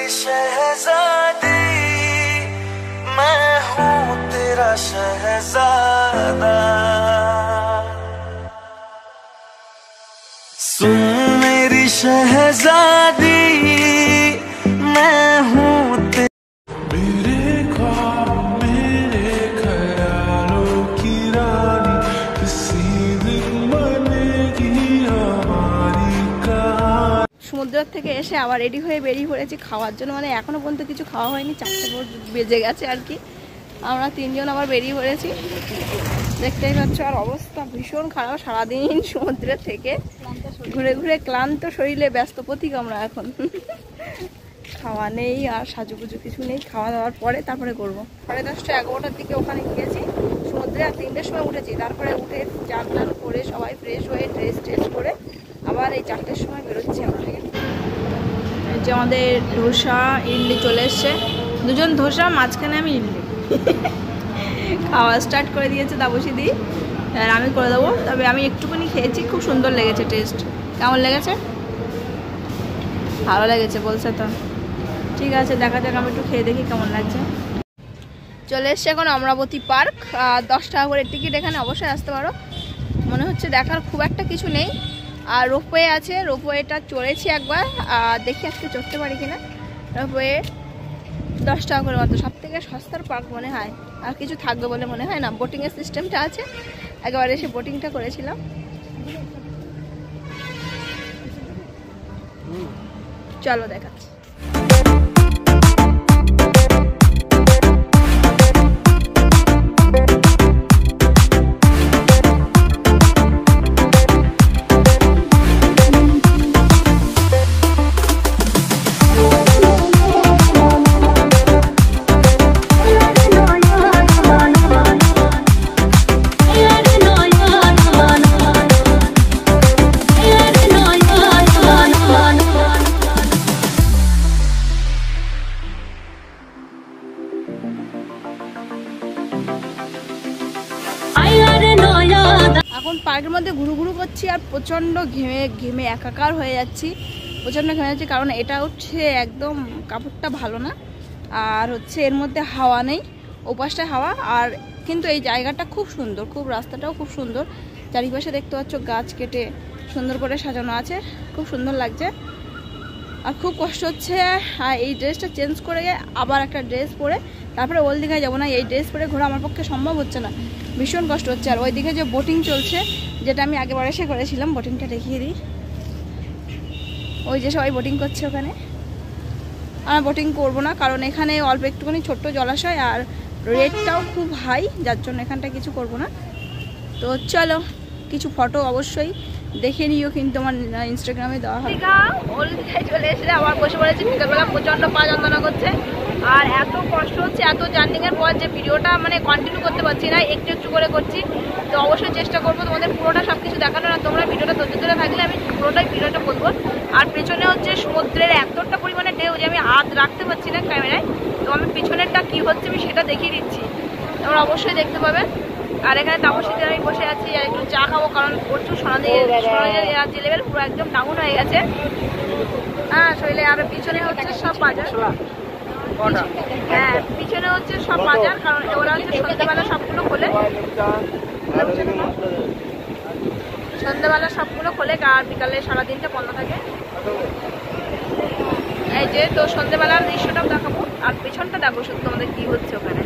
मेरी शहजादी मैं हूँ तेरा शहजादा सुन मेरी शहजादी मैं हूँ मेरे ख्वाब मेरे ख्यालों की रानी किसी दिन बनेगी हमारी कहानी। সমুদ্র থেকে এসে আবার রেডি হয়ে বেরিয়ে পড়েছি খাওয়ার জন্য, মানে এখনো পর্যন্ত কিছু খাওয়া হয়নি, 4টে বেজে গেছে আর কি। আমরা 3জন আবার বেরিয়ে পড়েছি, দেখতেই পাচ্ছ। আর অবস্থা ভীষণ খারাপ, সারাদিন সমুদ্রের থেকে ঘুরে ঘুরে ক্লান্ত শরীরে ব্যস্ত প্রতীক আমরা এখন। খাওয়া নেই আর সাজুগুজু কিছু নেই, খাওয়া দাওয়ার পরে তারপরে করবো। 10:30 11টার দিকে ওখানে গিয়েছি সমুদ্রে, আর 3টের সময় উঠেছি। তারপরে উঠে চান টান করে সবাই ফ্রেশ হয়ে ড্রেস করে আবার এই 4টের সময় বেরোচ্ছি আমরা। যে আমাদের ধোসা ইডলি চলে এসছে, 2জন ধোসা, মাঝখানে আমি ইডলি। খাওয়া স্টার্ট করে দিয়েছে তাপসী দি, আর আমি করে দেবো। তবে আমি একটুখানি খেয়েছি, খুব সুন্দর লেগেছে টেস্ট। কেমন লেগেছে? ভালো লেগেছে বলছে তো, ঠিক আছে দেখা যাক, আমি একটু খেয়ে দেখি কেমন লাগছে। চলে এসছে এখন অমরাবতী পার্ক, 10 টাকা করে টিকিট, এখানে অবশ্যই আসতে পারো। মনে হচ্ছে দেখার খুব একটা কিছু নেই। আর রোপওয়ে আছে, রোপওয়েটা চড়েছি একবার, দেখি আজকে চড়তে পারি কিনা। রোপওয়ে 10 টাকা করে মাত্র, সব থেকে সস্তার পার্ক মনে হয়। আর কিছু থাকবে বলে মনে হয় না। বোটিংয়ের সিস্টেমটা আছে, একবার এসে বোটিংটা করেছিলাম। চলো দেখাচ্ছি। এখন পার্কের মধ্যে ঘুরু করছি আর প্রচণ্ড ঘেমে একাকার হয়ে যাচ্ছি, প্রচণ্ড ঘেমে যাচ্ছি। কারণ এটা হচ্ছে একদম কাপড়টা ভালো না, আর হচ্ছে এর মধ্যে হাওয়া নেই, ওপাশটা হাওয়া। আর কিন্তু এই জায়গাটা খুব সুন্দর, খুব রাস্তাটাও খুব সুন্দর। চারিপাশে দেখতে পাচ্ছ গাছ কেটে সুন্দর করে সাজানো আছে, খুব সুন্দর লাগছে। আর খুব কষ্ট হচ্ছে এই ড্রেসটা চেঞ্জ করে আবার একটা ড্রেস পরে তারপরে ওই দিঘায় যাবো না। এই ড্রেস পরে ঘোরা আমার পক্ষে সম্ভব হচ্ছে না, ভীষণ কষ্ট হচ্ছে। আর ওই দিকে যে বোটিং চলছে, যেটা আমি আগেবার এসে করেছিলাম, বোটিংটা দেখিয়ে দিই। ওই যে সবাই বোটিং করছে ওখানে, আমরা বোটিং করবো না, কারণ এখানে অল্প একটুখানি ছোট্ট জলাশয় আর রেটটাও খুব হাই, যার জন্য এখানটা কিছু করবো না। তো চলো কিছু ফটো অবশ্যই দেখে নিও, কিন্তু আমার ইনস্টাগ্রামে দেওয়া হয়। ওই দিঘায় চলে এসে আবার বসে পড়েছি, বিকালবেলা প্রচণ্ড পা যন্ত্রণা করছে আর এত কষ্ট হচ্ছে, এত জার্নিংয়ের পর যে ভিডিওটা মানে কন্টিনিউ করতে পারছি না, একটু একটু করে করছি। তো অবশ্যই চেষ্টা করবো তোমাদের পুরোটা সব কিছু দেখানো, না তোমরা ভিডিওটা ধৈর্য ধরে থাকলে আমি পুরোটাই ভিডিওটা বলবো। আর পেছনে হচ্ছে সমুদ্রের এতটা পরিমাণে ঢেউ যে আমি হাত রাখতে পারছি না ক্যামেরায়। তো আমি পিছনেরটা কী হচ্ছে আমি সেটা দেখিয়ে দিচ্ছি, তোমরা অবশ্যই দেখতে পাবে। আর এখানে তাপসীতে আমি বসে আছি আর একটু চা খাবো, কারণ প্রচুর সোনাদির এনার্জি লেভেল পুরো একদম ডাউন হয়ে গেছে হ্যাঁ শরীরে। আর পিছনে হচ্ছে সব বাজার, হ্যাঁ পিছনে হচ্ছে সব বাজার, কারণ ওরা হচ্ছে সন্ধ্যেবেলা সবগুলো খোলে, সন্ধ্যেবেলা সবগুলো খোলে আর বিকালে সারাদিনটা বন্ধ থাকে। এই যে তো সন্ধ্যেবেলার দৃশ্যটাও দেখাবো, আর পেছনটা দেখো শুধু তোমাদের কি হচ্ছে ওখানে।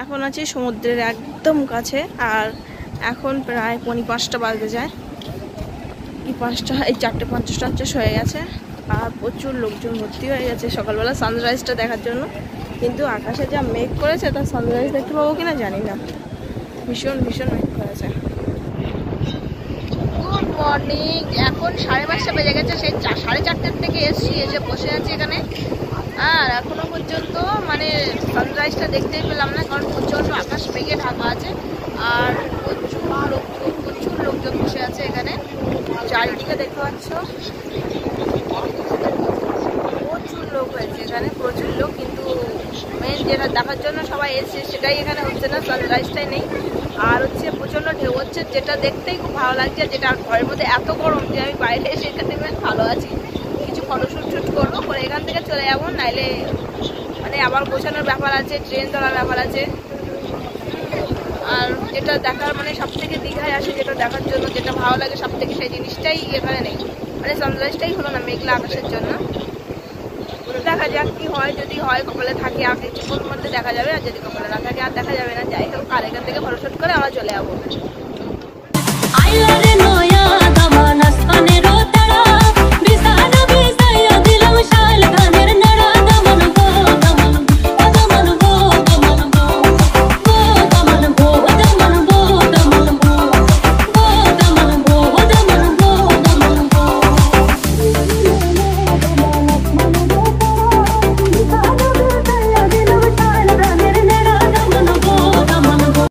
এখন আছি সমুদ্রের একদম কাছে, আর এখন প্রায় 5:45 বাজতে যায়, এই 4:50 হয়ে গেছে। আর প্রচুর লোকজন ভর্তি হয়ে গেছে সকালবেলা সানরাইজটা দেখার জন্য, কিন্তু আকাশে যা মেঘ করেছে তার সানরাইজ দেখতে পাবো কিনা জানি না, ভীষণ মেঘ করেছে। গুড মর্নিং, এখন 5:30 বেজে গেছে, সেই 4:30 থেকে এসে বসে আছি এখানে। আর এখনো পর্যন্ত মানে সানরাইজটা দেখতেই পেলাম না, কারণ প্রচণ্ড আকাশ মেঘে ঢাকা আছে আর প্রচুর লোকজন বসে আছে এখানে। চারিদিকে দেখতে পাচ্ছ প্রচুর লোক হয়েছে এখানে, প্রচুর লোক, কিন্তু মেন যেটা দেখার জন্য সবাই এসছে সেটাই এখানে হচ্ছে না, সানরাইজটাই নেই। আর হচ্ছে প্রচণ্ড ঢেউ হচ্ছে, যেটা দেখতেই খুব ভালো লাগছে। যেটা ঘরের মধ্যে এত গরম যে আমি বাইরে এসে এখানে বেশ ভালো আছি, কিছু ফটোশ্যুট করবো, করে এখান থেকে চলে যাবো। নাইলে মানে আবার গোছানোর ব্যাপার আছে, ট্রেন ধরার ব্যাপার আছে। আর যেটা দেখার মানে সব থেকে দীঘায় আসে যেটা দেখার জন্য, যেটা ভালো লাগে সব থেকে, সেই জিনিসটাই এখানে নেই। মানে সানরাইজটাই হলো না মেঘলা আকাশের জন্য। দেখা যাক কি হয়, যদি হয় কপালে থাকে আর কিছুক্ষণ মধ্যে দেখা যাবে, আর যদি কপালে না থাকে আর দেখা যাবে না। যাই হোক, আর এখান থেকে ফটোশুট করে আবার চলে যাবো।